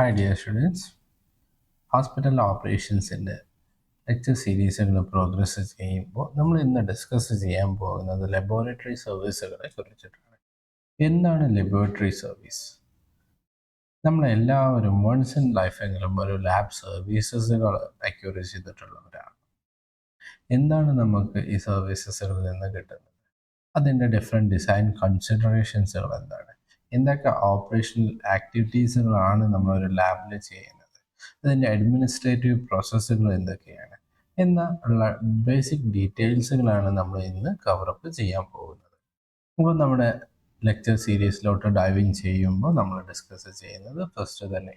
Hi dear students, hospital ഓപ്പറേഷൻസിൻ്റെ lecture സീരീസുകൾ progress ചെയ്യുമ്പോൾ നമ്മൾ ഇന്ന് ഡിസ്കസ് ചെയ്യാൻ പോകുന്നത് ലബോറട്ടറി സർവീസുകളെ കുറിച്ചിട്ടാണ്. എന്താണ് ലബോറട്ടറി സർവീസ്? നമ്മളെല്ലാവരും വൺസ് ഇൻ ലൈഫെങ്കിലും ഒരു ലാബ് സർവീസസുകൾ അക്യൂർ ചെയ്തിട്ടുള്ളവരാണ്. എന്താണ് നമുക്ക് ഈ സർവീസസുകളിൽ നിന്ന് കിട്ടുന്നത്? അതിൻ്റെ ഡിഫറെൻറ്റ് ഡിസൈൻ കൺസിഡറേഷൻസുകൾ എന്താണ്? എന്തൊക്കെ ഓപ്പറേഷണൽ ആക്ടിവിറ്റീസുകളാണ് നമ്മളൊരു ലാബിൽ ചെയ്യുന്നത്? അതിൻ്റെ അഡ്മിനിസ്ട്രേറ്റീവ് പ്രോസസ്സുകൾ എന്തൊക്കെയാണ് ഉള്ള ബേസിക് ഡീറ്റെയിൽസുകളാണ് നമ്മൾ ഇന്ന് കവറപ്പ് ചെയ്യാൻ പോകുന്നത്. അപ്പോൾ നമ്മുടെ ലെക്ചർ സീരീസിലോട്ട് ഡൈവിങ് ചെയ്യുമ്പോൾ നമ്മൾ ഡിസ്കസ് ചെയ്യുന്നത് ഫസ്റ്റ് തന്നെ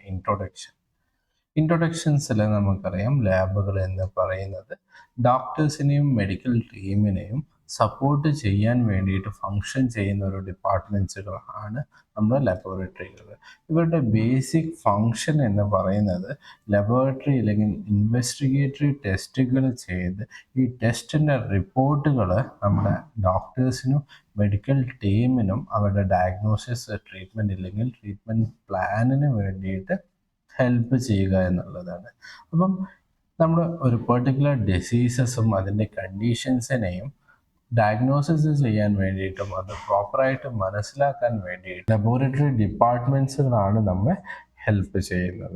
ഇൻട്രൊഡക്ഷൻസിൽ നമുക്കറിയാം ലാബുകൾ എന്ന് പറയുന്നത് ഡോക്ടേഴ്സിനെയും മെഡിക്കൽ ടീമിനെയും സപ്പോർട്ട് ചെയ്യാൻ വേണ്ടിയിട്ട് ഫങ്ഷൻ ചെയ്യുന്ന ഒരു ഡിപ്പാർട്ട്മെൻറ്റ്സുകളാണ് നമ്മുടെ ലബോറട്ടറികൾ. ഇവരുടെ ബേസിക് ഫങ്ഷൻ എന്ന് പറയുന്നത് ലബോറട്ടറി അല്ലെങ്കിൽ ഇൻവെസ്റ്റിഗേറ്ററി ടെസ്റ്റുകൾ ചെയ്ത് ഈ ടെസ്റ്റിൻ്റെ റിപ്പോർട്ടുകൾ നമ്മുടെ ഡോക്ടേഴ്സിനും മെഡിക്കൽ ടീമിനും അവരുടെ ഡയഗ്നോസിസ് ട്രീറ്റ്മെൻറ്റ് ഇല്ലെങ്കിൽ ട്രീറ്റ്മെൻറ്റ് പ്ലാനിന് വേണ്ടിയിട്ട് ഹെൽപ്പ് ചെയ്യുക എന്നുള്ളതാണ്. അപ്പം നമ്മൾ ഒരു പെർട്ടിക്കുലർ ഡിസീസസും അതിൻ്റെ കണ്ടീഷൻസിനെയും ഡയഗ്നോസിസ് ചെയ്യാൻ വേണ്ടിയിട്ടും അത് പ്രോപ്പറായിട്ട് മനസ്സിലാക്കാൻ വേണ്ടിയിട്ട് ലബോറട്ടറി ഡിപ്പാർട്ട്മെൻറ്റ്സുകളാണ് നമ്മെ ഹെൽപ്പ് ചെയ്യുന്നത്.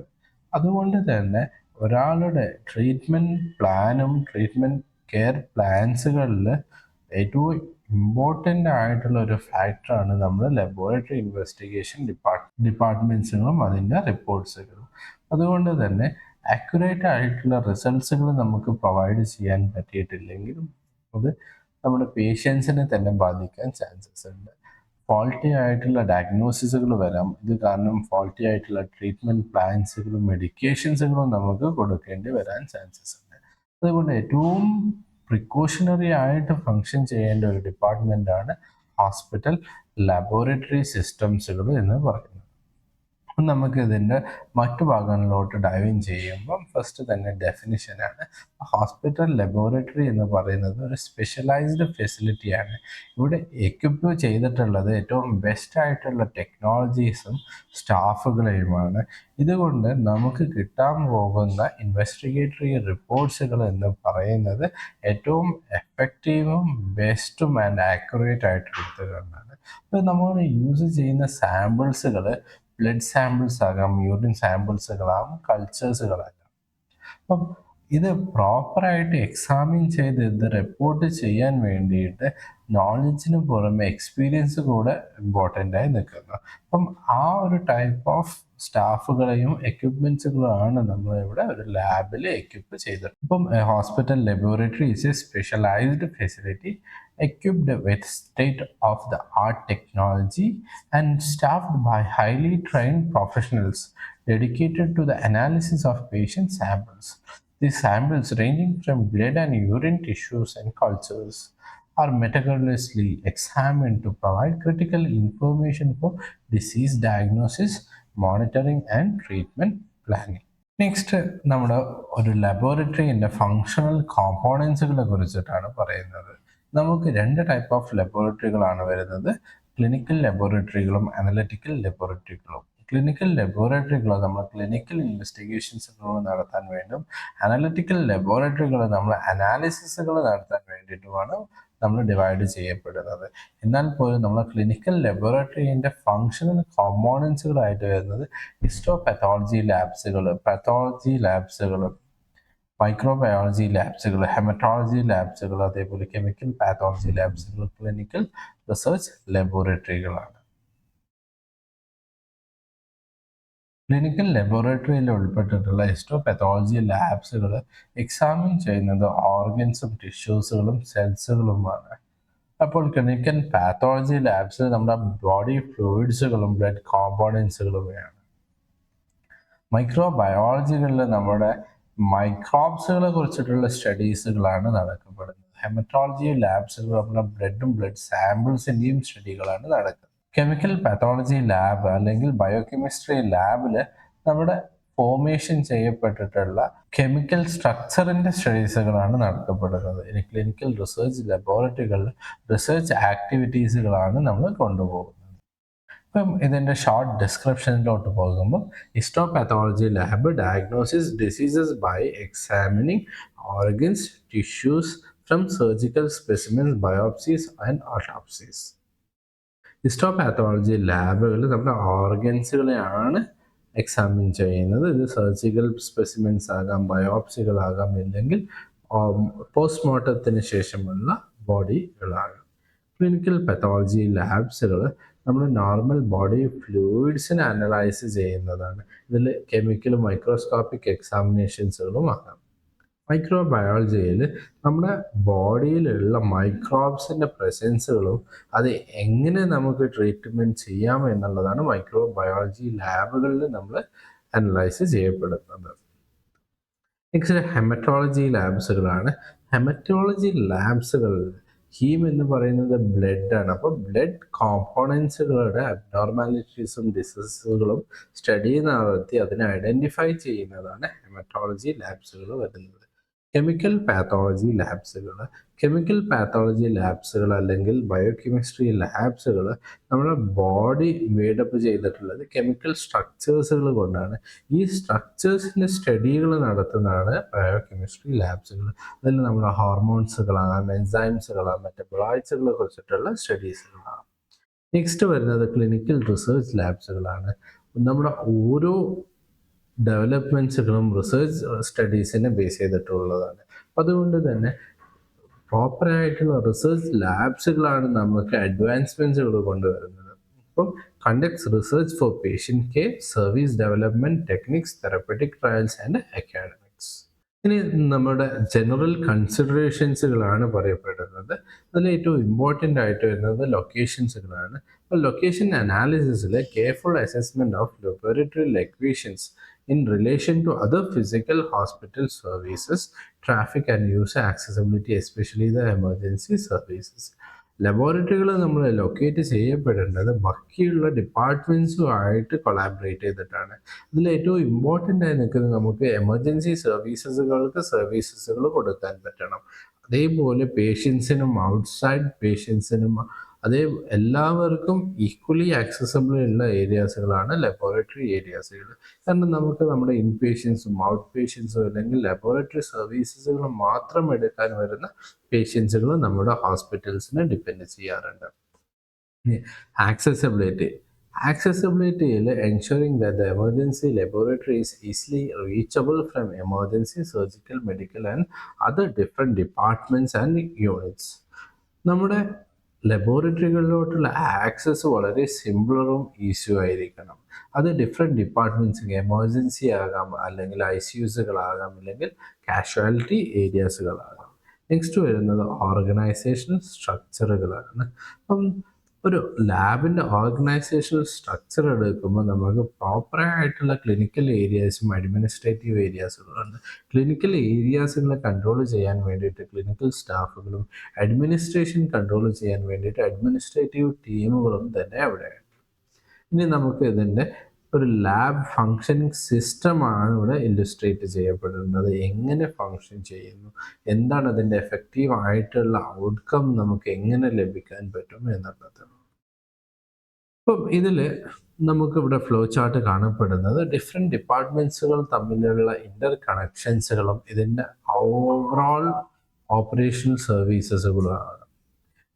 അതുകൊണ്ട് തന്നെ ഒരാളുടെ ട്രീറ്റ്മെൻറ്റ് പ്ലാനും ട്രീറ്റ്മെൻറ്റ് കെയർ പ്ലാൻസുകളിൽ ഏറ്റവും ഇമ്പോർട്ടൻ്റ് ആയിട്ടുള്ള ഒരു ഫാക്ടറാണ് നമ്മുടെ ലബോറട്ടറി ഇൻവെസ്റ്റിഗേഷൻ ഡിപ്പാർട്ട്മെൻറ്റ്സുകളും അതിൻ്റെ റിപ്പോർട്ട്സുകളും. അതുകൊണ്ട് തന്നെ ആക്യുറേറ്റ് ആയിട്ടുള്ള റിസൾട്ട്സുകൾ നമുക്ക് പ്രൊവൈഡ് ചെയ്യാൻ പറ്റിയിട്ടില്ലെങ്കിലും അത് നമ്മുടെ പേഷ്യൻസിനെ തന്നെ ബാധിക്കാൻ ചാൻസസ് ഉണ്ട്. ഫോൾട്ടി ആയിട്ടുള്ള ഡയഗ്നോസിസുകൾ വരാം. ഇത് കാരണം ഫോൾട്ടി ആയിട്ടുള്ള ട്രീറ്റ്മെൻറ്റ് പ്ലാൻസുകളും മെഡിക്കേഷൻസുകളും നമുക്ക് കൊടുക്കേണ്ടി വരാൻ ചാൻസസ് ഉണ്ട്. അതുകൊണ്ട് ഏറ്റവും പ്രിക്കോഷണറി ആയിട്ട് ഫങ്ഷൻ ചെയ്യേണ്ട ഒരു ഡിപ്പാർട്ട്മെൻറ്റാണ് ഹോസ്പിറ്റൽ ലബോറട്ടറി സിസ്റ്റംസുകൾ എന്ന് പറയുന്നത്. നമുക്ക് ഇതിൻ്റെ മറ്റു ഭാഗങ്ങളിലോട്ട് ഡൈവിങ് ചെയ്യുമ്പം ഫസ്റ്റ് തന്നെ ഡെഫിനിഷനാണ്. ഹോസ്പിറ്റൽ ലബോറട്ടറി എന്ന് പറയുന്നത് ഒരു സ്പെഷ്യലൈസ്ഡ് ഫെസിലിറ്റിയാണ്. ഇവിടെ എക്വിപ്പ് ചെയ്തിട്ടുള്ളത് ഏറ്റവും ബെസ്റ്റ് ആയിട്ടുള്ള ടെക്നോളജീസും സ്റ്റാഫുകളെയുമാണ്. ഇതുകൊണ്ട് നമുക്ക് കിട്ടാൻ പോകുന്ന ഇൻവെസ്റ്റിഗേറ്ററി റിപ്പോർട്ട്സുകൾ എന്ന് പറയുന്നത് ഏറ്റവും എഫക്റ്റീവും ബെസ്റ്റും ആൻഡ് ആക്യുറേറ്റ് ആയിട്ടുള്ളതാണ്. അപ്പോൾ നമ്മൾ യൂസ് ചെയ്യുന്ന സാമ്പിൾസുകൾ ബ്ലഡ് സാമ്പിൾസ് ആകാം, യൂറിൻ സാമ്പിൾസുകളാകാം, കൾച്ചേഴ്സുകളാകാം. അപ്പം ഇത് പ്രോപ്പറായിട്ട് എക്സാമിൻ ചെയ്ത് ഇത് റിപ്പോർട്ട് ചെയ്യാൻ വേണ്ടിയിട്ട് നോളജിന് പുറമെ എക്സ്പീരിയൻസ് കൂടെ ഇമ്പോർട്ടൻ്റായി നിൽക്കുന്നു. അപ്പം ആ ഒരു ടൈപ്പ് ഓഫ് സ്റ്റാഫുകളെയും എക്യുപ്മെൻറ്റ്സുകളാണ് നമ്മളിവിടെ ഒരു ലാബിൽ എക്യുപ്പ് ചെയ്തത്. അപ്പം hospital laboratory is A specialised facility equipped with state-of-the-art technology and staffed by highly trained professionals dedicated to the analysis of patient samples. These samples, ranging from blood and urine tissues and cultures, are meticulously examined to provide critical information for disease diagnosis, monitoring and treatment planning. Next നമ്മുടെ ഒരു ലബോറട്ടറിൻ്റെ functional കോമ്പോണൻസുകളെ കുറിച്ചിട്ടാണ് പറയുന്നത്. നമുക്ക് രണ്ട് type of ലബോറട്ടറികളാണ് വരുന്നത്, clinical ലബോറട്ടറികളും analytical ലബോറട്ടറികളും. Clinical ലബോറട്ടറികൾ നമ്മൾ clinical ഇൻവെസ്റ്റിഗേഷൻസുകൾ നടത്താൻ വേണ്ടും, analytical ലബോറട്ടറികൾ നമ്മൾ അനാലിസിസുകൾ നടത്താൻ വേണ്ടിയിട്ടുമാണ് നമ്മൾ ഡിവൈഡ് ചെയ്യപ്പെടുന്നത്. എന്നാൽ പോലും നമ്മൾ ക്ലിനിക്കൽ ലബോറട്ടറിൻ്റെ ഫങ്ഷണൽ കോമ്പോണൻസുകളായിട്ട് വരുന്നത് ഹിസ്റ്റോപത്തോളജി ലാബ്സുകൾ, പത്തോളജി ലാബ്സുകൾ, മൈക്രോബയോളജി ലാബ്സുകൾ, ഹെമറ്റോളജി ലാബ്സുകൾ, അതേപോലെ കെമിക്കൽ പാത്തോളജി ലാബ്സുകൾ, ക്ലിനിക്കൽ റിസർച്ച് ലബോറട്ടറികളാണ്. ക്ലിനിക്കൽ ലബോറട്ടറിയിൽ ഉൾപ്പെട്ടിട്ടുള്ള ഹിസ്റ്റോപത്തോളജി ലാബ്സുകൾ എക്സാമിൻ ചെയ്യുന്നത് ഓർഗൻസും ടിഷ്യൂസുകളും സെൽസുകളുമാണ്. അപ്പോൾ ക്ലിനിക്കൽ പാത്തോളജി ലാബ്സ് നമ്മുടെ ബോഡി ഫ്ലൂയിഡ്സുകളും ബ്ലഡ് കോമ്പോണൻസുകളുമാണ്. മൈക്രോബയോളജികളിൽ നമ്മുടെ മൈക്രോബ്സുകളെ കുറിച്ചിട്ടുള്ള സ്റ്റഡീസുകളാണ് നടക്കപ്പെടുന്നത്. ഹെമറ്റോളജി ലാബ്സുകൾ നമ്മുടെ ബ്ലഡും ബ്ലഡ് സാമ്പിൾസിൻ്റെയും സ്റ്റഡികളാണ് നടക്കുന്നത്. കെമിക്കൽ പാത്തോളജി ലാബ് അല്ലെങ്കിൽ ബയോകെമിസ്ട്രി ലാബിൽ നമ്മുടെ ഫോർമേഷൻ ചെയ്യപ്പെട്ടിട്ടുള്ള കെമിക്കൽ സ്ട്രക്ചറിൻ്റെ സ്റ്റഡീസുകളാണ് നടത്തപ്പെടുന്നത്. ഇനി ക്ലിനിക്കൽ റിസർച്ച് ലബോറട്ടറികളിൽ റിസർച്ച് ആക്ടിവിറ്റീസുകളാണ് നമ്മൾ കൊണ്ടുപോകുന്നത്. ഇപ്പം ഇതിൻ്റെ ഷോർട്ട് ഡിസ്ക്രിപ്ഷനിലോട്ട് പോകുമ്പോൾ histopathology lab diagnosis diseases by examining organs tissues from surgical specimens biopsies and autopsies. Histopathology ലാബുകൾ നമ്മുടെ ഓർഗൻസുകളെയാണ് എക്സാമിൻ ചെയ്യുന്നത്. ഇത് സർജിക്കൽ സ്പെസിമെൻസ് ആകാം, ബയോപ്സികളാകാം, ഇല്ലെങ്കിൽ പോസ്റ്റ്മോർട്ടത്തിന് ശേഷമുള്ള ബോഡികളാകാം. ക്ലിനിക്കൽ പത്തോളജി ലാബ്സുകൾ നമ്മൾ നോർമൽ ബോഡി ഫ്ലൂയിഡ്സിനെ അനലൈസ് ചെയ്യുന്നതാണ്. ഇതിൽ കെമിക്കലും മൈക്രോസ്കോപ്പിക് എക്സാമിനേഷൻസുകളും ആകാം. മൈക്രോബയോളജിയിൽ നമ്മുടെ ബോഡിയിലുള്ള മൈക്രോബ്സിൻ്റെ പ്രസൻസുകളും അത് എങ്ങനെ നമുക്ക് ട്രീറ്റ്മെൻറ്റ് ചെയ്യാം എന്നുള്ളതാണ് മൈക്രോബയോളജി ലാബുകളിൽ നമ്മൾ അനലൈസ് ചെയ്യപ്പെടുന്നത്. നെക്സ്റ്റ് ഹെമറ്റോളജി ലാബ്സുകളാണ്. ഹെമറ്റോളജി ലാബ്സുകളിൽ ഹീം എന്ന് പറയുന്നത് ബ്ലഡാണ്. അപ്പോൾ ബ്ലഡ് കോമ്പോണൻസുകളുടെ അബ്നോർമാലിറ്റീസും ഡിസീസുകളും സ്റ്റഡി നടത്തി അതിനെ ഐഡൻറ്റിഫൈ ചെയ്യുന്നതാണ് ഹെമറ്റോളജി ലാബ്സുകൾ വരുന്നത്. കെമിക്കൽ പാത്തോളജി ലാബ്സുകൾ അല്ലെങ്കിൽ ബയോകെമിസ്ട്രി ലാബ്സുകൾ നമ്മുടെ ബോഡി മേഡപ്പ് ചെയ്തിട്ടുള്ളത് കെമിക്കൽ സ്ട്രക്ചേഴ്സുകൾ കൊണ്ടാണ്. ഈ സ്ട്രക്ചേഴ്സിൻ്റെ സ്റ്റഡികൾ നടത്തുന്നതാണ് ബയോകെമിസ്ട്രി ലാബ്സുകൾ. അതിൽ നമ്മുടെ ഹോർമോൺസുകളാകാം, എൻസൈംസുകളാകാം, മെറ്റബോളൈറ്റ്സുകളെ കുറിച്ചിട്ടുള്ള സ്റ്റഡീസുകളാണ്. നെക്സ്റ്റ് വരുന്നത് ക്ലിനിക്കൽ റിസർച്ച് ലാബ്സുകളാണ്. നമ്മുടെ ഓരോ ഡെവലപ്മെൻറ്റ്സുകളും റിസർച്ച് സ്റ്റഡീസിനെ ബേസ് ചെയ്തിട്ടുള്ളതാണ്. അതുകൊണ്ട് തന്നെ പ്രോപ്പറായിട്ടുള്ള റിസർച്ച് ലാബ്സുകളാണ് നമുക്ക് അഡ്വാൻസ്മെൻറ്റ്സുകൾ കൊണ്ടുവരുന്നത്. അപ്പം conducts research for patient care, service development, techniques, therapeutic trials and academics. ഇനി നമ്മുടെ ജനറൽ കൺസിഡറേഷൻസുകളാണ് പറയപ്പെടുന്നത്. അതിൽ ഏറ്റവും ഇമ്പോർട്ടൻ്റ് ആയിട്ട് വരുന്നത് ലൊക്കേഷൻസുകളാണ്. അപ്പോൾ ലൊക്കേഷൻ അനാലിസിസിൽ careful assessment of laboratory locations in relation to other physical hospital services, traffic and user accessibility, especially the emergency services. ലബോറട്ടറികൾ നമ്മൾ ലൊക്കേറ്റ് ചെയ്യപ്പെടേണ്ടത് ബാക്കിയുള്ള ഡിപ്പാർട്ട്മെൻറ്റ്സുമായിട്ട് കൊളാബറേറ്റ് ചെയ്തിട്ടാണ്. അതിൽ ഏറ്റവും ഇമ്പോർട്ടൻ്റ് ആയി നിൽക്കുന്നത് നമുക്ക് എമർജൻസി സർവീസസുകൾ കൊടുക്കാൻ പറ്റണം. അതേപോലെ പേഷ്യൻസിനും ഔട്ട്സൈഡ് പേഷ്യൻസിനും അതേ എല്ലാവർക്കും ഈക്വലി ആക്സസബിൾ ഉള്ള ഏരിയാസുകളാണ് ലബോറട്ടറി ഏരിയാസുകൾ. കാരണം നമുക്ക് നമ്മുടെ ഇൻ പേഷ്യൻസും ഔട്ട് പേഷ്യൻസും അല്ലെങ്കിൽ ലബോറട്ടറി സർവീസസുകൾ മാത്രം എടുക്കാൻ വരുന്ന പേഷ്യൻസുകൾ നമ്മുടെ ഹോസ്പിറ്റൽസിനെ ഡിപ്പെൻഡ് ചെയ്യാറുണ്ട്. ആക്സസിബിലിറ്റിയിൽ ensuring that the emergency laboratory is easily reachable from emergency, surgical, medical and other different departments and units. നമ്മുടെ ലബോറട്ടറികളിലോട്ടുള്ള ആക്സസ് വളരെ സിംപിളറും ഈസിയും ആയിരിക്കണം. അത് ഡിഫറെൻറ്റ് ഡിപ്പാർട്ട്മെൻറ്റ്സ്, എമർജൻസി ആകാം, അല്ലെങ്കിൽ ICUസുകളാകാം, അല്ലെങ്കിൽ കാഷ്വാലിറ്റി ഏരിയാസുകളാകാം. നെക്സ്റ്റ് വരുന്നത് ഓർഗനൈസേഷണൽ സ്ട്രക്ചറുകളാണ്. അപ്പം ഒരു ലാബിൻ്റെ ഓർഗനൈസേഷണൽ സ്ട്രക്ചർ എടുക്കുമ്പോൾ നമുക്ക് പ്രോപ്പറായിട്ടുള്ള ക്ലിനിക്കൽ ഏരിയാസും അഡ്മിനിസ്ട്രേറ്റീവ് ഏരിയാസുകളുണ്ട്. ക്ലിനിക്കൽ ഏരിയാസുകളെ കൺട്രോൾ ചെയ്യാൻ വേണ്ടിയിട്ട് ക്ലിനിക്കൽ സ്റ്റാഫുകളും അഡ്മിനിസ്ട്രേഷൻ കൺട്രോൾ ചെയ്യാൻ വേണ്ടിയിട്ട് അഡ്മിനിസ്ട്രേറ്റീവ് ടീമുകളും തന്നെ അവിടെയുണ്ട്. ഇനി നമുക്ക് ഇതിൻ്റെ ഒരു ലാബ് ഫങ്ഷനിങ് സിസ്റ്റമാണ് ഇവിടെ ഇല്ലുസ്ട്രേറ്റ് ചെയ്യപ്പെടുന്നത്. എങ്ങനെ ഫങ്ഷൻ ചെയ്യുന്നു, എന്താണ് അതിൻ്റെ എഫക്റ്റീവ് ആയിട്ടുള്ള ഔട്ട്കം നമുക്ക് എങ്ങനെ ലഭിക്കാൻ പറ്റും എന്നുള്ളത്. ഇപ്പം ഇതിൽ നമുക്കിവിടെ ഫ്ലോ ചാർട്ട് കാണപ്പെടുന്നത് ഡിഫറെൻറ്റ് ഡിപ്പാർട്ട്മെൻറ്റ്സുകൾ തമ്മിലുള്ള ഇൻ്റർ കണക്ഷൻസുകളും ഇതിൻ്റെ ഓവറോൾ ഓപ്പറേഷണൽ സർവീസസുകളുമാണ്.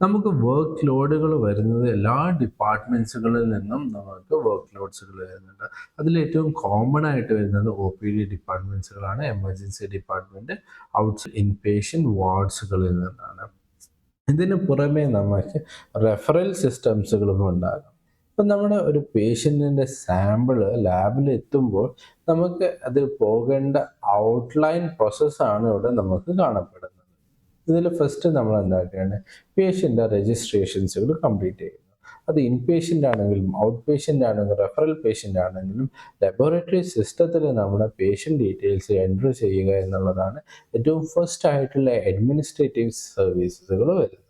നമുക്ക് വർക്ക് ലോഡുകൾ വരുന്നത് എല്ലാ ഡിപ്പാർട്ട്മെൻറ്റ്സുകളിൽ നിന്നും നമുക്ക് വർക്ക് ലോഡ്സുകൾ വരുന്നുണ്ട്. അതിലേറ്റവും കോമൺ ആയിട്ട് വരുന്നത് OPD ഡിപ്പാർട്ട്മെൻറ്റ്സുകളാണ്, എമർജൻസി ഡിപ്പാർട്ട്മെൻറ്റ്, ഔട്ട്സൈഡ് ഇൻപേഷ്യൻ്റ് വാർഡ്സുകളിൽ നിന്നാണ്. ഇതിന് പുറമേ നമുക്ക് റെഫറൽ സിസ്റ്റംസുകളും ഉണ്ടാകും. ഇപ്പം നമ്മുടെ ഒരു പേഷ്യൻറ്റിൻ്റെ സാമ്പിള് ലാബിൽ എത്തുമ്പോൾ നമുക്ക് അത് പോകേണ്ട ഔട്ട്ലൈൻ പ്രോസസ്സാണ് ഇവിടെ നമുക്ക് കാണപ്പെടുന്നത്. ഇതിൽ ഫസ്റ്റ് നമ്മൾ എന്താക്കുകയാണ്, പേഷ്യൻ്റെ രജിസ്ട്രേഷൻസുകൾ കംപ്ലീറ്റ് ചെയ്യുന്നു. അത് ഇൻ പേഷ്യൻ്റ് ആണെങ്കിലും ഔട്ട് പേഷ്യൻ്റ് ആണെങ്കിലും റെഫറൽ പേഷ്യൻ്റ് ആണെങ്കിലും ലബോറട്ടറി സിസ്റ്റത്തിൽ നമ്മുടെ പേഷ്യൻ്റ് ഡീറ്റെയിൽസ് എൻറ്റർ ചെയ്യുക എന്നുള്ളതാണ് ഏറ്റവും ഫസ്റ്റ് ആയിട്ടുള്ള അഡ്മിനിസ്ട്രേറ്റീവ് സർവീസസുകൾ വരുന്നത്.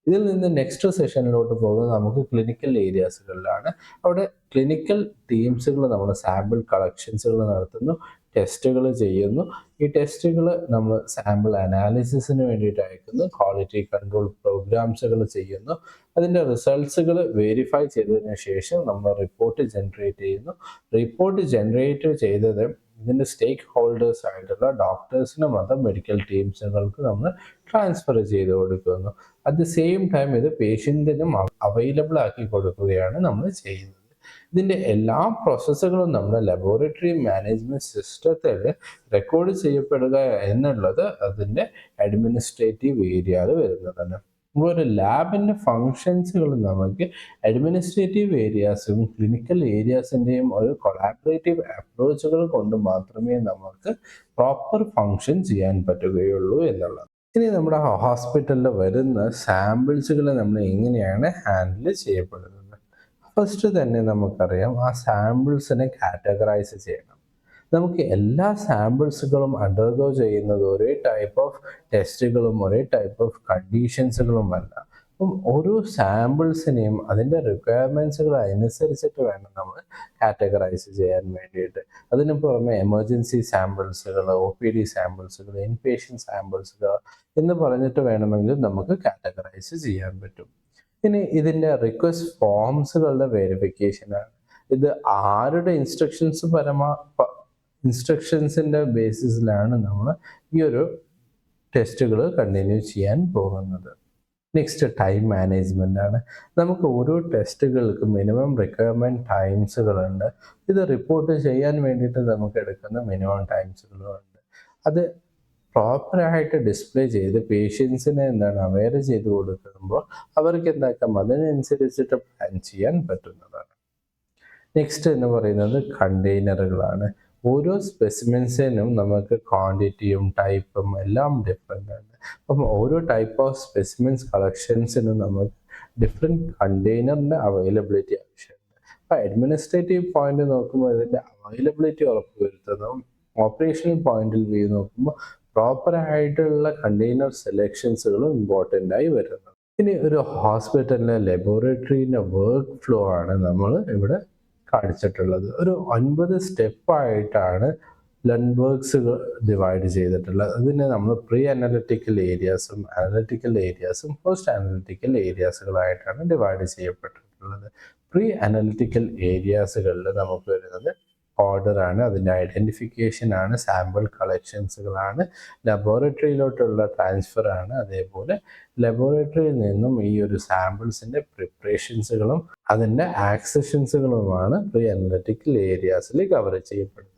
ഇതിൽ നിന്ന് നെക്സ്റ്റ് സെഷനിലോട്ട് പോകുന്നത് നമുക്ക് ക്ലിനിക്കൽ ഏരിയാസുകളിലാണ്. അവിടെ ക്ലിനിക്കൽ ടീംസുകൾ നമ്മൾ സാമ്പിൾ കളക്ഷൻസുകൾ നടത്തുന്നു, ടെസ്റ്റുകൾ ചെയ്യുന്നു. ഈ ടെസ്റ്റുകൾ നമ്മൾ സാമ്പിൾ അനാലിസിസിന് വേണ്ടിയിട്ട് അയക്കുന്നു, ക്വാളിറ്റി കൺട്രോൾ പ്രോഗ്രാംസുകൾ ചെയ്യുന്നു. അതിൻ്റെ റിസൾട്ട്സുകൾ വെരിഫൈ ചെയ്തതിന് ശേഷം നമ്മൾ റിപ്പോർട്ട് ജനറേറ്റ് ചെയ്യുന്നു. റിപ്പോർട്ട് ജനറേറ്റ് ചെയ്തത് ഇതിൻ്റെ സ്റ്റേക്ക് ഹോൾഡേഴ്സ് ആയിട്ടുള്ള ഡോക്ടേഴ്സിനും അതർ മെഡിക്കൽ ടീംസുകൾക്ക് നമ്മൾ ട്രാൻസ്ഫർ ചെയ്ത് കൊടുക്കുന്നു. അറ്റ് ദ സെയിം ടൈം ഇത് പേഷ്യൻറ്റിനും അവൈലബിൾ ആക്കി കൊടുക്കുകയാണ് നമ്മൾ ചെയ്യുന്നത്. ഇതിൻ്റെ എല്ലാ പ്രോസസ്സുകളും നമ്മുടെ ലബോറട്ടറി മാനേജ്മെൻറ്റ് സിസ്റ്റത്തിൽ റെക്കോർഡ് ചെയ്യപ്പെടുക എന്നുള്ളത് അതിൻ്റെ അഡ്മിനിസ്ട്രേറ്റീവ് ഏരിയയിൽ വരുന്നതാണ്. ഒരു ലാബിൻ്റെ ഫങ്ഷൻസുകൾ നമുക്ക് അഡ്മിനിസ്ട്രേറ്റീവ് ഏരിയാസും ക്ലിനിക്കൽ ഏരിയാസിൻ്റെയും ഒരു കൊളാബറേറ്റീവ് അപ്രോച്ചുകൾ കൊണ്ട് മാത്രമേ നമുക്ക് പ്രോപ്പർ ഫങ്ഷൻ ചെയ്യാൻ പറ്റുകയുള്ളൂ എന്നുള്ളത്. ഇനി നമ്മുടെ ഹോസ്പിറ്റലിൽ വരുന്ന സാമ്പിൾസുകൾ നമ്മൾ എങ്ങനെയാണ് ഹാൻഡിൽ ചെയ്യപ്പെടുന്നത്? ഫസ്റ്റ് തന്നെ നമുക്കറിയാം ആ സാമ്പിൾസിനെ കാറ്റഗറൈസ് ചെയ്യണം. നമുക്ക് എല്ലാ സാമ്പിൾസുകളും അണ്ടർഗോ ചെയ്യുന്നത് ഒരേ ടൈപ്പ് ഓഫ് ടെസ്റ്റുകളും ഒരേ ടൈപ്പ് ഓഫ് കണ്ടീഷൻസുകളുമല്ല. അപ്പം ഓരോ സാമ്പിൾസിനെയും അതിൻ്റെ റിക്വയർമെൻറ്റ്സുകൾ അനുസരിച്ചിട്ട് വേണം നമ്മൾ കാറ്റഗറൈസ് ചെയ്യാൻ വേണ്ടിയിട്ട്. അതിന് പുറമെ എമർജൻസി സാമ്പിൾസുകൾ, OPD സാമ്പിൾസുകൾ, ഇൻപേഷ്യൻ്റ് സാമ്പിൾസുകൾ എന്ന് പറഞ്ഞിട്ട് വേണമെങ്കിൽ നമുക്ക് കാറ്റഗറൈസ് ചെയ്യാൻ പറ്റും. ഇനി ഇതിൻ്റെ റിക്വസ്റ്റ് ഫോംസുകളുടെ വെരിഫിക്കേഷനാണ്. ഇത് ആരുടെ ഇൻസ്ട്രക്ഷൻസിൻ്റെ ബേസിസിലാണ് നമ്മൾ ഈ ഒരു ടെസ്റ്റുകൾ കണ്ടിന്യൂ ചെയ്യാൻ പോകുന്നത്. നെക്സ്റ്റ് ടൈം മാനേജ്മെൻ്റ് ആണ്. നമുക്ക് ഓരോ ടെസ്റ്റുകൾക്ക് മിനിമം റിക്വയർമെൻറ്റ് ടൈംസുകളുണ്ട്. ഇത് റിപ്പോർട്ട് ചെയ്യാൻ വേണ്ടിയിട്ട് നമുക്ക് എടുക്കുന്ന മിനിമം ടൈംസുകളുണ്ട്. അത് പ്രോപ്പറായിട്ട് ഡിസ്പ്ലേ ചെയ്ത് പേഷ്യൻസിനെ അവെയർ ചെയ്ത് കൊടുക്കുമ്പോൾ അവർക്ക് എന്താക്കാം അതിനനുസരിച്ചിട്ട് പ്ലാൻ ചെയ്യാൻ പറ്റുന്നതാണ്. നെക്സ്റ്റ് എന്ന് പറയുന്നത് കണ്ടെയ്നറുകളാണ്. ഓരോ സ്പെസിമെൻസിനും നമുക്ക് ക്വാണ്ടിറ്റിയും ടൈപ്പും എല്ലാം ഡിഫറെൻ്റ് ആണ്. അപ്പം ഓരോ ടൈപ്പ് ഓഫ് സ്പെസിമെൻസ് കളക്ഷൻസിനും നമുക്ക് ഡിഫറെൻറ്റ് കണ്ടെയ്നറിൻ്റെ അവൈലബിലിറ്റി ആവശ്യമുണ്ട്. അപ്പോൾ അഡ്മിനിസ്ട്രേറ്റീവ് പോയിന്റ് നോക്കുമ്പോൾ ഇതിൻ്റെ അവൈലബിലിറ്റി ഉറപ്പുവരുത്തുന്നതും ഓപ്പറേഷണൽ പോയിന്റിൽ വ്യൂ നോക്കുമ്പോൾ പ്രോപ്പറായിട്ടുള്ള കണ്ടെയ്നർ സെലക്ഷൻസുകളും ഇമ്പോർട്ടൻ്റ് ആയി വരുന്നത്. ഇനി ഒരു ഹോസ്പിറ്റലിലെ ലബോറട്ടറിൻ്റെ വർക്ക് ഫ്ലോ ആണ് നമ്മൾ ഇവിടെ കാണിച്ചിട്ടുള്ളത്. ഒരു 9 സ്റ്റെപ്പായിട്ടാണ് വർക്ക്സുകൾ ഡിവൈഡ് ചെയ്തിട്ടുള്ളത്. അതിനെ നമ്മൾ പ്രീ അനലിറ്റിക്കൽ ഏരിയാസും അനലിറ്റിക്കൽ ഏരിയാസും പോസ്റ്റ് അനലിറ്റിക്കൽ ഏരിയാസുകളായിട്ടാണ് ഡിവൈഡ് ചെയ്യപ്പെട്ടിട്ടുള്ളത്. പ്രീ അനലിറ്റിക്കൽ ഏരിയാസുകളിൽ നമുക്ക് വരുന്നത് ഓർഡറാണ്, അതിൻ്റെ ഐഡൻറ്റിഫിക്കേഷൻ ആണ്, സാമ്പിൾ കളക്ഷൻസുകളാണ്, ലബോറട്ടറിയിലോട്ടുള്ള ട്രാൻസ്ഫർ ആണ്. അതേപോലെ ലബോറട്ടറിയിൽ നിന്നും ഈ ഒരു സാമ്പിൾസിൻ്റെ പ്രിപ്പറേഷൻസുകളും അതിൻ്റെ ആക്സഷൻസുകളുമാണ് പ്രീ അനലിറ്റിക്കൽ ഏരിയാസിൽ കവർ ചെയ്യപ്പെടുന്നത്.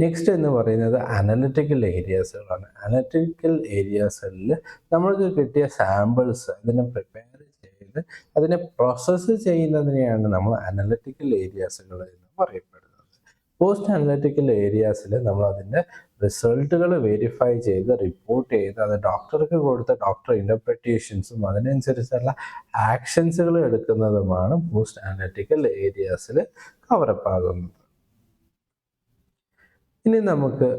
നെക്സ്റ്റ് എന്ന് പറയുന്നത് അനലിറ്റിക്കൽ ഏരിയാസുകളാണ്. അനലിറ്റിക്കൽ ഏരിയാസിൽ നമ്മൾക്ക് കിട്ടിയ സാമ്പിൾസ് അതിനെ പ്രിപ്പയർ ചെയ്ത് അതിനെ പ്രോസസ്സ് ചെയ്യുന്നതിനെയാണ് നമ്മൾ അനലിറ്റിക്കൽ ഏരിയാസുകൾ എന്ന് പറയപ്പെടുന്നത്. പോസ്റ്റ് അനലിറ്റിക്കൽ ഏരിയാസിൽ നമ്മൾ അതിൻ്റെ റിസൾട്ടുകൾ വെരിഫൈ ചെയ്ത് റിപ്പോർട്ട് ചെയ്ത് അത് ഡോക്ടർക്ക് കൊടുത്ത ഡോക്ടർ ഇൻ്റർപ്രിറ്റേഷൻസും അതിനനുസരിച്ചുള്ള ആക്ഷൻസുകൾ എടുക്കുന്നതുമാണ് പോസ്റ്റ് അനലിറ്റിക്കൽ ഏരിയാസിൽ കവറപ്പ് ആകുന്നത്. ഇനി നമുക്ക്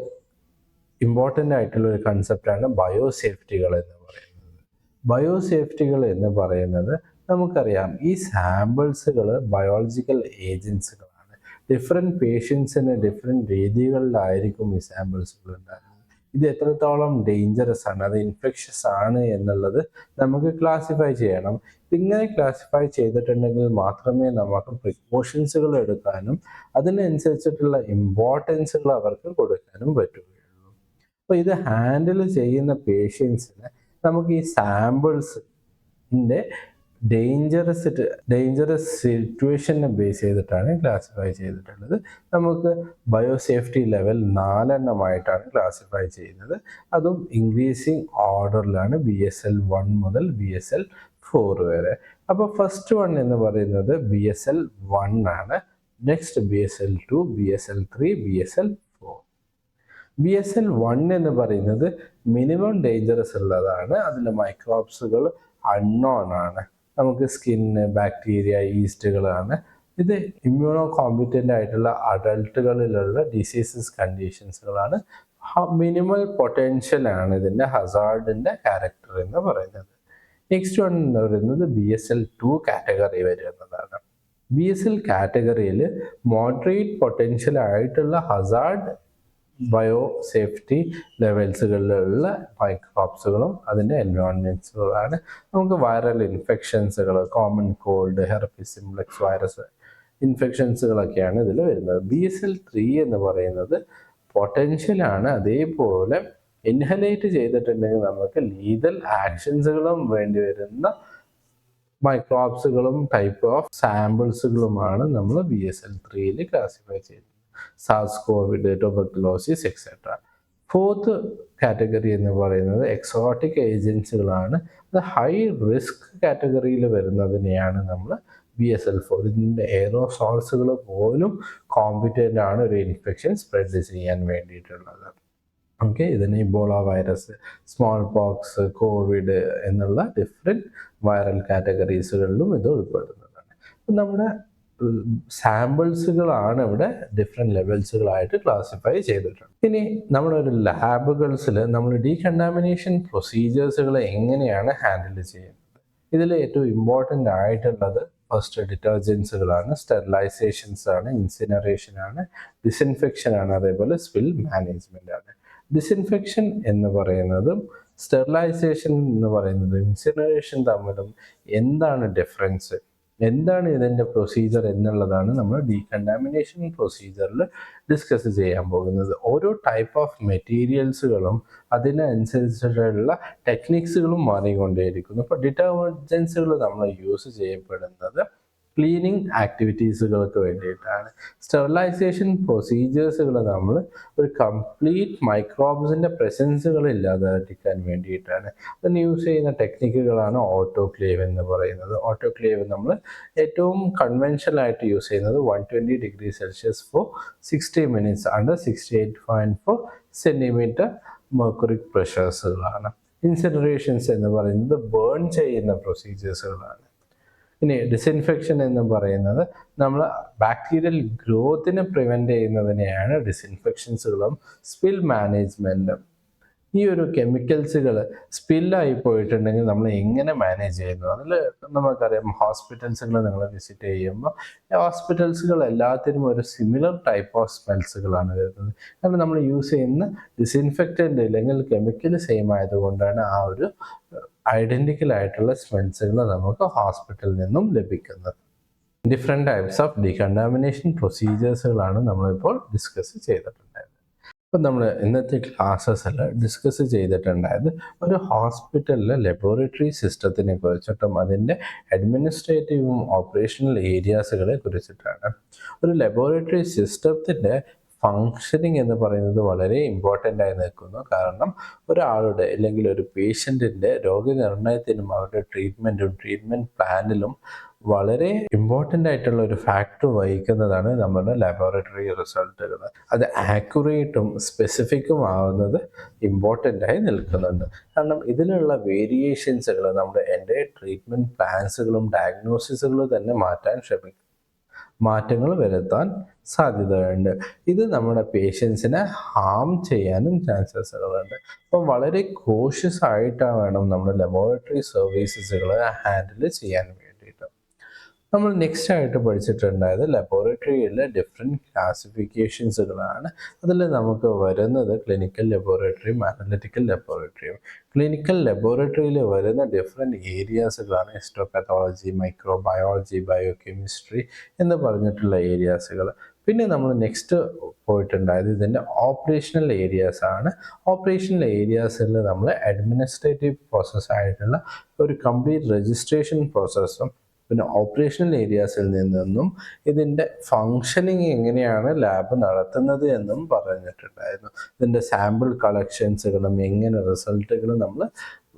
ഇമ്പോർട്ടൻ്റ് ആയിട്ടുള്ള ഒരു കൺസെപ്റ്റാണ് ബയോസേഫ്റ്റികൾ എന്ന് പറയുന്നത്. ബയോസേഫ്റ്റികൾ എന്ന് പറയുന്നത് നമുക്കറിയാം ഈ സാമ്പിൾസുകൾ ബയോളജിക്കൽ ഏജൻസുകളാണ്. ഡിഫറെൻറ്റ് പേഷ്യൻസിന് ഡിഫറെൻറ്റ് രീതികളിലായിരിക്കും ഈ സാമ്പിൾസുകൾ ഉണ്ടാകുന്നത്. ഇത് എത്രത്തോളം ഡേഞ്ചറസ് ആണ്, അത് ഇൻഫെക്ഷസ് ആണ് എന്നുള്ളത് നമുക്ക് ക്ലാസിഫൈ ചെയ്യണം. ഇങ്ങനെ ക്ലാസിഫൈ ചെയ്തിട്ടുണ്ടെങ്കിൽ മാത്രമേ നമുക്ക് പ്രിക്കോഷൻസുകൾ എടുക്കാനും അതിനനുസരിച്ചിട്ടുള്ള ഇമ്പോർട്ടൻസുകൾ അവർക്ക് കൊടുക്കാനും പറ്റുകയുള്ളൂ. അപ്പോൾ ഇത് ഹാൻഡിൽ ചെയ്യുന്ന പേഷ്യൻസിന് നമുക്ക് ഈ സാമ്പിൾസിൻ്റെ ഡേഞ്ചറസ് സിറ്റുവേഷനെ ബേസ് ചെയ്തിട്ടാണ് ക്ലാസിഫൈ ചെയ്തിട്ടുള്ളത്. നമുക്ക് ബയോസേഫ്റ്റി ലെവൽ 4 എണ്ണമായിട്ടാണ് ക്ലാസിഫൈ ചെയ്യുന്നത്. അതും ഇൻക്രീസിങ് ഓർഡറിലാണ്, BSL 1 മുതൽ BSL 4 വരെ. അപ്പോൾ ഫസ്റ്റ് വൺ എന്ന് പറയുന്നത് BSL 1 ആണ്. Next BSL 2, BSL 3, BSL 4. BSL 1 എന്ന് പറയുന്നത് മിനിമം ഡേഞ്ചറസ് ഉള്ളതാണ്. അതിൽ മൈക്രോബ്സുകൾ അൺനോൺ ആണ്. നമുക്ക് സ്കിന്ന്, ബാക്ടീരിയ, ഈസ്റ്റുകളാണ്. ഇത് ഇമ്മ്യൂണോ കോമ്പിറ്റൻ്റ് ആയിട്ടുള്ള അഡൾട്ടുകളിലുള്ള ഡിസീസസ് കണ്ടീഷൻസുകളാണ്. മിനിമൽ പൊട്ടൻഷ്യലാണ് ഇതിൻ്റെ ഹസാർഡിൻ്റെ ക്യാരക്ടർ എന്ന് പറയുന്നത്. നെക്സ്റ്റ് വൺ എന്ന് പറയുന്നത് BSL-2 കാറ്റഗറി വരുന്നതാണ്. BSL കാറ്റഗറിയിൽ മോഡറേറ്റ് പൊട്ടൻഷ്യൽ ആയിട്ടുള്ള ഹസാർഡ് ബയോ സേഫ്റ്റി ലെവൽസുകളിലുള്ള മൈക്രോബ്സുകളും അതിൻ്റെ എൻവയോൺമെൻറ്റ്സുകളാണ്. നമുക്ക് വൈറൽ ഇൻഫെക്ഷൻസുകൾ, common cold, herpes simplex virus ഇൻഫെക്ഷൻസുകളൊക്കെയാണ് ഇതിൽ വരുന്നത്. BSL-3 എന്ന് പറയുന്നത് പൊട്ടൻഷ്യലാണ്, അതേപോലെ ഇൻഹലേറ്റ് ചെയ്തിട്ടുണ്ടെങ്കിൽ നമുക്ക് ലീതൽ ആക്ഷൻസുകളും വേണ്ടി വരുന്ന മൈക്രോബ്സുകളും ടൈപ്പ് ഓഫ് സാമ്പിൾസുകളുമാണ് നമ്മൾ BSL-3യിൽ ക്ലാസിഫൈ ചെയ്യുന്നത്. SARS-CoV, tuberculosis etcetera. Fourth category എന്ന് പറയുന്നത് എക്സോട്ടിക് ഏജൻസുകളാണ്. അത് ഹൈ റിസ്ക് കാറ്റഗറിയിൽ വരുന്നതിനെയാണ് നമ്മൾ BSL-4. ഇതിൻ്റെ എയറോസോൾസുകൾ പോലും കോമ്പിറ്റൻ്റ് ആണ് ഒരു ഇൻഫെക്ഷൻ സ്പ്രെഡ് ചെയ്യാൻ വേണ്ടിയിട്ടുള്ളത്. ഓക്കെ, ഇതിന് ഇബോള വൈറസ്, സ്മോൾ പോക്സ്, കോവിഡ് എന്നുള്ള ഡിഫറെൻറ്റ് വൈറൽ കാറ്റഗറീസുകളിലും ഇത് ഉൾപ്പെടുന്നതാണ്. നമ്മുടെ സാമ്പിൾസുകളാണ് ഇവിടെ ഡിഫറെൻറ്റ് ലെവൽസുകളായിട്ട് ക്ലാസിഫൈ ചെയ്തിട്ടുണ്ട്. ഇനി നമ്മളൊരു ലാബുകൾസിൽ നമ്മൾ ഡീകണ്ടാമിനേഷൻ പ്രൊസീജിയേഴ്സുകൾ എങ്ങനെയാണ് ഹാൻഡിൽ ചെയ്യുന്നത്? ഇതിൽ ഏറ്റവും ഇമ്പോർട്ടൻ്റ് ആയിട്ടുള്ളത് ഫസ്റ്റ് ഡിറ്റർജൻസുകളാണ്, സ്റ്റെറിലൈസേഷൻസ് ആണ്, ഇൻസിനറേഷൻ ആണ്, ഡിസിൻഫെക്ഷൻ ആണ്, അതേപോലെ സ്പിൽ മാനേജ്മെൻ്റ് ആണ്. ഡിസിൻഫെക്ഷൻ എന്ന് പറയുന്നതും സ്റ്റെറിലൈസേഷൻ എന്ന് പറയുന്നതും ഇൻസിനറേഷൻ തമ്മിലും എന്താണ് ഡിഫറൻസ്, എന്താണ് ഇതിൻ്റെ പ്രൊസീജിയർ എന്നുള്ളതാണ് നമ്മൾ ഡീകണ്ടാമിനേഷൻ പ്രൊസീജിയറിൽ ഡിസ്കസ് ചെയ്യാൻ പോകുന്നത്. ഓരോ ടൈപ്പ് ഓഫ് മെറ്റീരിയൽസുകളും അതിനനുസരിച്ചിട്ടുള്ള ടെക്നിക്സുകളും മാറിക്കൊണ്ടേയിരിക്കുന്നു. ഇപ്പോൾ ഡിറ്റർജൻസുകൾ നമ്മൾ യൂസ് ചെയ്യപ്പെടുന്നത് ക്ലീനിങ് ആക്ടിവിറ്റീസുകൾക്ക് വേണ്ടിയിട്ടാണ്. സ്റ്റെറിലൈസേഷൻ പ്രൊസീജിയേഴ്സുകൾ നമ്മൾ ഒരു കംപ്ലീറ്റ് മൈക്രോബ്സിൻ്റെ പ്രസൻസുകൾ ഇല്ലാതാക്കാൻ വേണ്ടിയിട്ടാണ്. അതിന് യൂസ് ചെയ്യുന്ന ടെക്നിക്കുകളാണ് ഓട്ടോക്ലേവ് എന്ന് പറയുന്നത്. ഓട്ടോക്ലേവ് നമ്മൾ ഏറ്റവും കൺവെൻഷനലായിട്ട് യൂസ് ചെയ്യുന്നത് 120 degree Celsius for 60 minutes under 68.4 centimetre mercuric പ്രഷേഴ്സുകളാണ്. ഇൻസിനറേഷൻസ് എന്ന് പറയുന്നത് ബേൺ ചെയ്യുന്ന പ്രൊസീജിയേഴ്സുകളാണ്. ഇനി ഡിസിൻഫെക്ഷൻ എന്ന് പറയുന്നത് നമ്മൾ ബാക്ടീരിയൽ ഗ്രോത്തിനെ പ്രിവെൻറ്റ് ചെയ്യുന്നതിനെയാണ് ഡിസിൻഫെക്ഷൻസുകളും സ്പിൽ മാനേജ്മെൻറ്റും. ഈ ഒരു കെമിക്കൽസുകൾ സ്പില്ലായി പോയിട്ടുണ്ടെങ്കിൽ നമ്മൾ എങ്ങനെ മാനേജ് ചെയ്യുന്നു? അതിൽ നമുക്കറിയാം, ഹോസ്പിറ്റൽസുകൾ നിങ്ങൾ വിസിറ്റ് ചെയ്യുമ്പോൾ ഹോസ്പിറ്റൽസുകൾ എല്ലാത്തിനും ഒരു സിമിലർ ടൈപ്പ് ഓഫ് സ്മെൽസുകളാണ് വരുന്നത്. കാരണം നമ്മൾ യൂസ് ചെയ്യുന്ന ഡിസിൻഫെക്റ്റൻ്റ് അല്ലെങ്കിൽ കെമിക്കൽ സെയിം ആയതുകൊണ്ടാണ് ആ ഒരു ഐഡൻറ്റിക്കൽ ആയിട്ടുള്ള സ്മെൽസുകൾ നമുക്ക് ഹോസ്പിറ്റലിൽ നിന്നും ലഭിക്കുന്നത്. ഡിഫറെൻറ്റ് ടൈപ്സ് ഓഫ് ഡീകണ്ടാമിനേഷൻ പ്രൊസീജിയേഴ്സുകളാണ് നമ്മളിപ്പോൾ ഡിസ്കസ് ചെയ്തിട്ടുണ്ടായത്. അപ്പം നമ്മൾ ഇന്നത്തെ ക്ലാസ്സസിൽ ഡിസ്കസ് ചെയ്തിട്ടുണ്ടായത് ഒരു ഹോസ്പിറ്റലിലെ ലബോറട്ടറി സിസ്റ്റത്തിനെ കുറിച്ചിട്ടും അതിൻ്റെ അഡ്മിനിസ്ട്രേറ്റീവും ഓപ്പറേഷണൽ ഏരിയാസുകളെ കുറിച്ചിട്ടാണ്. ഒരു ലബോറട്ടറി സിസ്റ്റത്തിൻ്റെ ഫങ്ഷനിങ് എന്ന് പറയുന്നത് വളരെ ഇമ്പോർട്ടൻ്റ് ആയി നിൽക്കുന്നു. കാരണം ഒരാളുടെ അല്ലെങ്കിൽ ഒരു പേഷ്യൻറ്റിൻ്റെ രോഗനിർണയത്തിനും അവരുടെ ട്രീറ്റ്മെൻറ്റ് പ്ലാനിലും വളരെ ഇമ്പോർട്ടൻ്റ് ആയിട്ടുള്ള ഒരു ഫാക്ടർ വഹിക്കുന്നതാണ് നമ്മുടെ ലബോറട്ടറി റിസൾട്ടുകൾ. അത് ആക്യുറേറ്റും സ്പെസിഫിക്കും ആവുന്നത് ഇമ്പോർട്ടൻ്റ് ആയി നിൽക്കുന്നുണ്ട്. കാരണം ഇതിലുള്ള വേരിയേഷൻസുകൾ നമ്മുടെ എൻ്റെ ട്രീറ്റ്മെൻറ്റ് പ്ലാൻസുകളും ഡയഗ്നോസിസുകളും തന്നെ മാറ്റങ്ങൾ വരുത്താൻ സാധ്യതയുണ്ട്. ഇത് നമ്മുടെ പേഷ്യൻസിനെ ഹാം ചെയ്യാനും ചാൻസസുകളുണ്ട്. അപ്പോൾ വളരെ കോഷ്യസ് ആയിട്ടാണ് വേണം നമ്മുടെ ലബോറട്ടറി സർവീസസുകൾ ഹാൻഡിൽ ചെയ്യാൻ വേണ്ടിയിട്ട്. നമ്മൾ നെക്സ്റ്റ് ആയിട്ട് പഠിച്ചിട്ടുണ്ടായത് ലബോറട്ടറിയിലെ ഡിഫറെൻറ്റ് ക്ലാസിഫിക്കേഷൻസുകളാണ്. അതിൽ നമുക്ക് വരുന്നത് ക്ലിനിക്കൽ ലബോറട്ടറിയും അനലിറ്റിക്കൽ ലബോറട്ടറിയും. ക്ലിനിക്കൽ ലബോറട്ടറിയിൽ വരുന്ന ഡിഫറെൻറ്റ് ഏരിയാസുകളാണ് ഹിസ്റ്റോപാത്തോളജി, മൈക്രോബയോളജി, ബയോകെമിസ്ട്രി എന്ന് പറഞ്ഞിട്ടുള്ള ഏരിയാസുകൾ. പിന്നെ നമ്മൾ നെക്സ്റ്റ് പോയിട്ടുണ്ടായത് ഇതിൻ്റെ ഓപ്പറേഷണൽ ഏരിയാസ് ആണ്. ഓപ്പറേഷണൽ ഏരിയാസിൽ നമ്മൾ അഡ്മിനിസ്ട്രേറ്റീവ് പ്രോസസ്സായിട്ടുള്ള ഒരു കംപ്ലീറ്റ് രജിസ്ട്രേഷൻ പ്രോസസ്സും പിന്നെ ഓപ്പറേഷണൽ ഏരിയാസിൽ നിന്നും ഇതിൻ്റെ ഫങ്ഷനിങ് എങ്ങനെയാണ് ലാബ് നടത്തുന്നത് എന്നും പറഞ്ഞിട്ടുണ്ടായിരുന്നു. ഇതിൻ്റെ സാമ്പിൾ കളക്ഷൻസുകളും എങ്ങനെ റിസൾട്ടുകൾ നമ്മൾ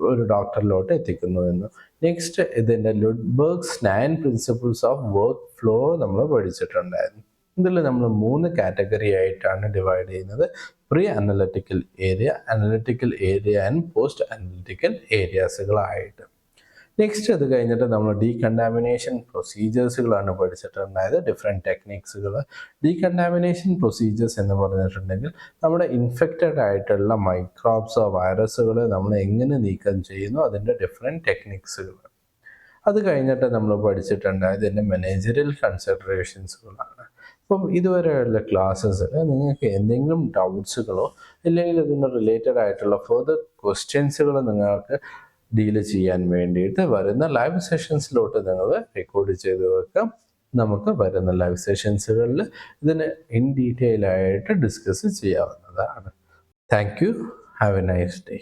ഒരു ഡോക്ടറിലോട്ട് എത്തിക്കുന്നു എന്നും. നെക്സ്റ്റ് ഇതിൻ്റെ ലുഡ്ബർഗ്സ് 9 പ്രിൻസിപ്പിൾസ് ഓഫ് വർക്ക് ഫ്ലോ നമ്മൾ പഠിച്ചിട്ടുണ്ടായിരുന്നു. ഇതിൽ നമ്മൾ 3 കാറ്റഗറി ആയിട്ടാണ് ഡിവൈഡ് ചെയ്യുന്നത്: pre analytical area, analytical area and post analytical ഏരിയാസുകളായിട്ട്. നെക്സ്റ്റ് അത് കഴിഞ്ഞിട്ട് നമ്മൾ ഡീകണ്ടാമിനേഷൻ പ്രൊസീജിയേഴ്സുകളാണ് പഠിച്ചിട്ടുണ്ടായത്, ഡിഫറെൻറ്റ് ടെക്നിക്സുകൾ. ഡീകണ്ടാമിനേഷൻ പ്രൊസീജിയേഴ്സ് എന്ന് പറഞ്ഞിട്ടുണ്ടെങ്കിൽ നമ്മുടെ ഇൻഫെക്റ്റഡ് ആയിട്ടുള്ള മൈക്രോബ്സോ വൈറസുകൾ നമ്മൾ എങ്ങനെ നീക്കം ചെയ്യുന്നു, അതിൻ്റെ ഡിഫറെൻറ്റ് ടെക്നിക്സുകൾ. അത് കഴിഞ്ഞിട്ട് നമ്മൾ പഠിച്ചിട്ടുണ്ടായത് ഇതിൻ്റെ മാനേജറിയൽ കൺസിഡറേഷൻസുകളാണ്. അപ്പം ഇതുവരെയുള്ള ക്ലാസ്സസിൽ നിങ്ങൾക്ക് എന്തെങ്കിലും ഡൗട്ട്സുകളോ ഇല്ലെങ്കിൽ ഇതിന് റിലേറ്റഡ് ആയിട്ടുള്ള ഫർദർ ക്വസ്റ്റ്യൻസുകൾ നിങ്ങൾക്ക് ഡീൽ ചെയ്യാൻ വേണ്ടിയിട്ട് വരുന്ന ലൈവ് സെഷൻസിലോട്ട് നിങ്ങൾ റെക്കോർഡ് ചെയ്ത് വെക്കാം. നമുക്ക് വരുന്ന ലൈവ് സെഷൻസുകളിൽ ഇതിന് ഇൻ ഡീറ്റെയിൽ ആയിട്ട് ഡിസ്കസ് ചെയ്യാവുന്നതാണ്. Thank you. Have A nice day.